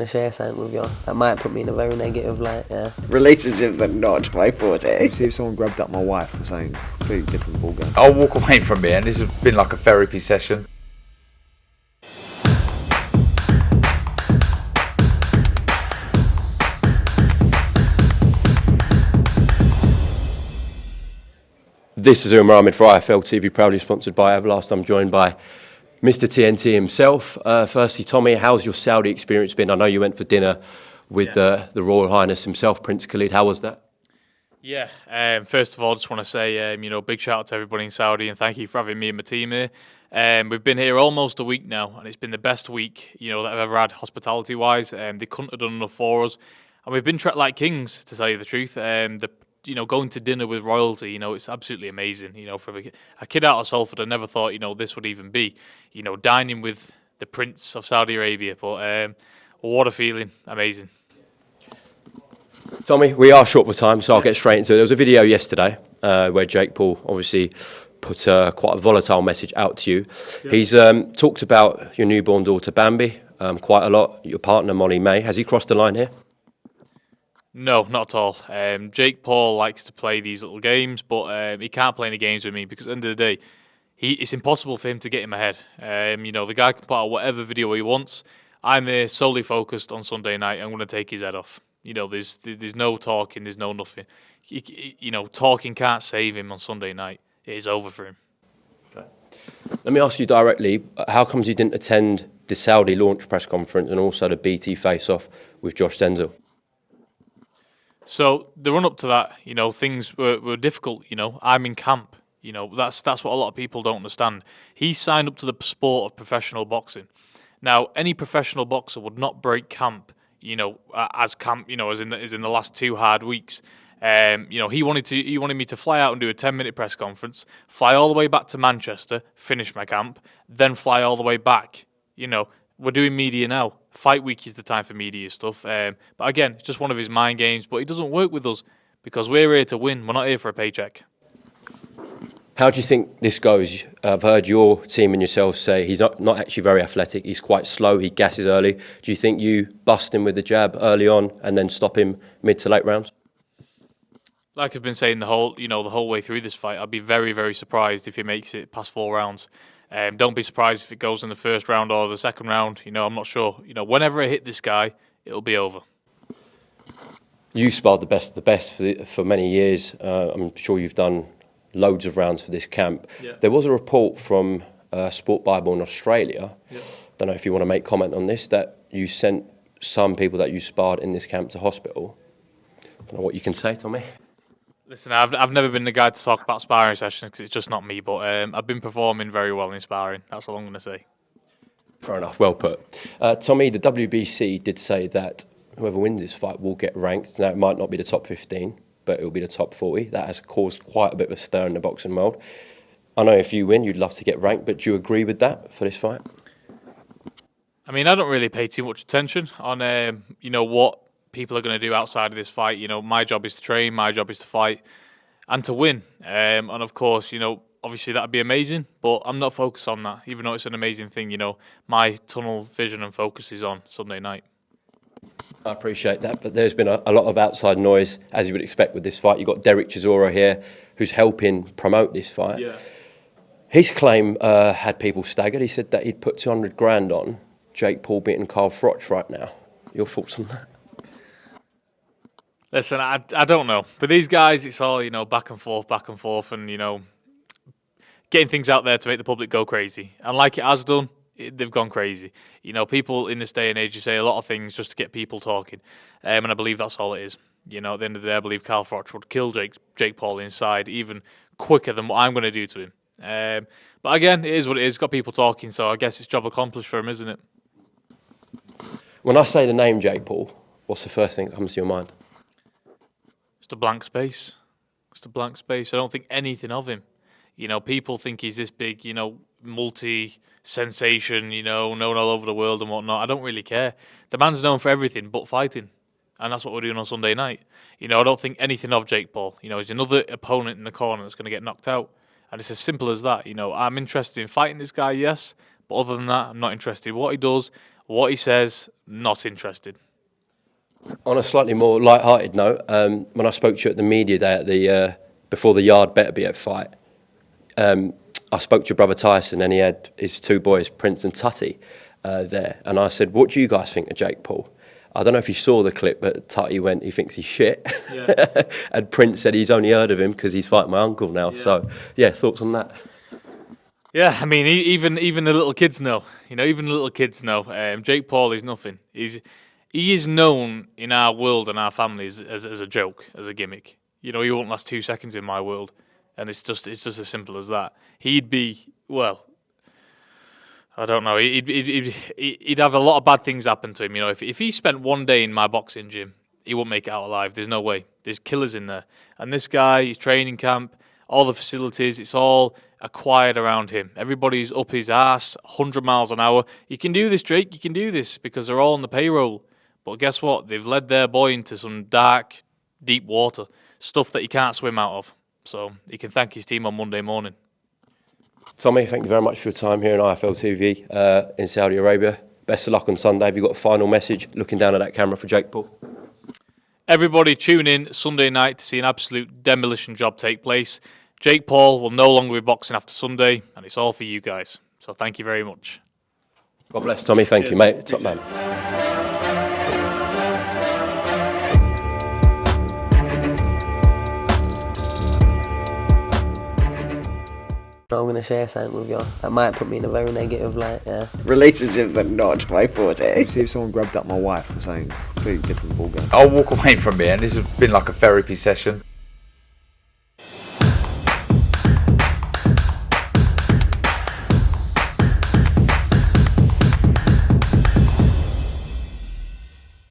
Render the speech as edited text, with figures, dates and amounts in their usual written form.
to share something with you. That might put me in a very negative light, yeah. Relationships are not my forte. See if someone grabbed up my wife or something completely different ballgame. I'll walk away from here, and this has been like a therapy session. This is Umar Ahmed for IFL TV, proudly sponsored by Everlast. I'm joined by Mr. TNT himself. Firstly, Tommy, how's your Saudi experience been? I know you went for dinner with the Royal Highness himself, Prince Khalid. How was that? Yeah, first of all, I just want to say, big shout out to everybody in Saudi, and thank you for having me and my team here. We've been here almost a week now, and it's been the best week, that I've ever had hospitality-wise. They couldn't have done enough for us, and we've been treated like kings, to tell you the truth. Going to dinner with royalty, it's absolutely amazing. For a kid out of Salford, I never thought, this would even be, dining with the Prince of Saudi Arabia. But what a feeling, amazing. Tommy, we are short for time, so I'll get straight into it. There was a video yesterday where Jake Paul obviously put quite a volatile message out to you. Yeah. He's talked about your newborn daughter Bambi quite a lot, your partner Molly May. Has he crossed the line here? No, not at all. Jake Paul likes to play these little games, but he can't play any games with me because at the end of the day, it's impossible for him to get in my head. The guy can put out whatever video he wants. I'm here solely focused on Sunday night. I'm going to take his head off. There's no talking, there's no nothing. Talking can't save him on Sunday night. It is over for him. Okay. Let me ask you directly, how comes you didn't attend the Saudi launch press conference and also the BT face-off with Josh Denzel? So the run up to that, things were difficult. I'm in camp. That's what a lot of people don't understand. He signed up to the sport of professional boxing. Now, any professional boxer would not break camp. As in the last 2 hard weeks. He wanted me to fly out and do a 10-minute press conference, fly all the way back to Manchester, finish my camp, then fly all the way back. We're doing media now. Fight week is the time for media stuff. But again, it's just one of his mind games. But he doesn't work with us because we're here to win. We're not here for a paycheck. How do you think this goes? I've heard your team and yourself say he's not actually very athletic. He's quite slow. He gasses early. Do you think you bust him with the jab early on and then stop him mid to late rounds? Like I've been saying the whole way through this fight, I'd be very, very surprised if he makes it past 4 rounds. Don't be surprised if it goes in the first round or the second round. I'm not sure. Whenever I hit this guy, it'll be over. You sparred the best of the best for many years. I'm sure you've done loads of rounds for this camp. Yeah. There was a report from Sport Bible in Australia. Yeah. Don't know if you want to make comment on this, that you sent some people that you sparred in this camp to hospital. Don't know what you can say, Tommy. Listen, I've never been the guy to talk about sparring sessions because it's just not me, but I've been performing very well in sparring. That's all I'm going to say. Fair enough, well put. Tommy, the WBC did say that whoever wins this fight will get ranked. Now, it might not be the top 15, but it will be the top 40. That has caused quite a bit of a stir in the boxing world. I know if you win, you'd love to get ranked, but do you agree with that for this fight? I mean, I don't really pay too much attention on, what people are going to do outside of this fight. My job is to train, my job is to fight and to win. And of course, obviously that'd be amazing, but I'm not focused on that, even though it's an amazing thing. My tunnel vision and focus is on Sunday night. I appreciate that, but there's been a lot of outside noise, as you would expect with this fight. You've got Derek Chisora here, who's helping promote this fight. Yeah. His claim had people staggered. He said that he'd put 200 grand on Jake Paul beating Carl Froch right now. Your thoughts on that? Listen, I don't know. For these guys, it's all, back and forth, and, getting things out there to make the public go crazy. And like it has done, they've gone crazy. People in this day and age, you say a lot of things just to get people talking. And I believe that's all it is. At the end of the day, I believe Carl Froch would kill Jake Paul inside even quicker than what I'm going to do to him. But again, it is what it is. Got people talking, so I guess it's job accomplished for him, isn't it? When I say the name Jake Paul, what's the first thing that comes to your mind? Just a blank space. Just a blank space. I don't think anything of him. People think he's this big, multi-sensation, known all over the world and whatnot. I don't really care. The man's known for everything but fighting. And that's what we're doing on Sunday night. I don't think anything of Jake Paul. He's another opponent in the corner that's going to get knocked out. And it's as simple as that. I'm interested in fighting this guy, yes. But other than that, I'm not interested. What he does What he says, not interested. On a slightly more light-hearted note, when I spoke to you at the media day at the before the Yard Better Be at fight, I spoke to your brother Tyson, and he had his two boys, Prince and Tutty, there, and I said, "What do you guys think of Jake Paul?" I don't know if you saw the clip, but Tutty went, "He thinks he's shit," Yeah. and Prince said he's only heard of him because he's fighting my uncle now. Yeah. So, yeah, thoughts on that? Yeah, I mean, even the little kids know. You know, even the little kids know. Jake Paul is nothing. He is known in our world and our families as a joke, as a gimmick. You know, he won't last 2 seconds in my world, and it's just as simple as that. He'd be, well, I don't know. He'd have a lot of bad things happen to him. You know, if he spent one day in my boxing gym, he wouldn't make it out alive. There's no way. There's killers in there, and this guy, his training camp, all the facilities, it's all acquired around him. Everybody's up his ass, 100 miles an hour. You can do this, Drake. You can do this because they're all on the payroll. But guess what? They've led their boy into some dark, deep water, stuff that he can't swim out of. So he can thank his team on Monday morning. Tommy, thank you very much for your time here on IFL TV in Saudi Arabia. Best of luck on Sunday. Have you got a final message looking down at that camera for Jake Paul? Everybody tune in Sunday night to see an absolute demolition job take place. Jake Paul will no longer be boxing after Sunday, and it's all for you guys. So thank you very much. God bless, Tommy. Thank you, mate. Top man. I'm going to share something with you that might put me in a very negative light, yeah. Relationships are not my forte. See if someone grabbed up my wife or something, completely different ballgame. I'll walk away from here, and this has been like a therapy session.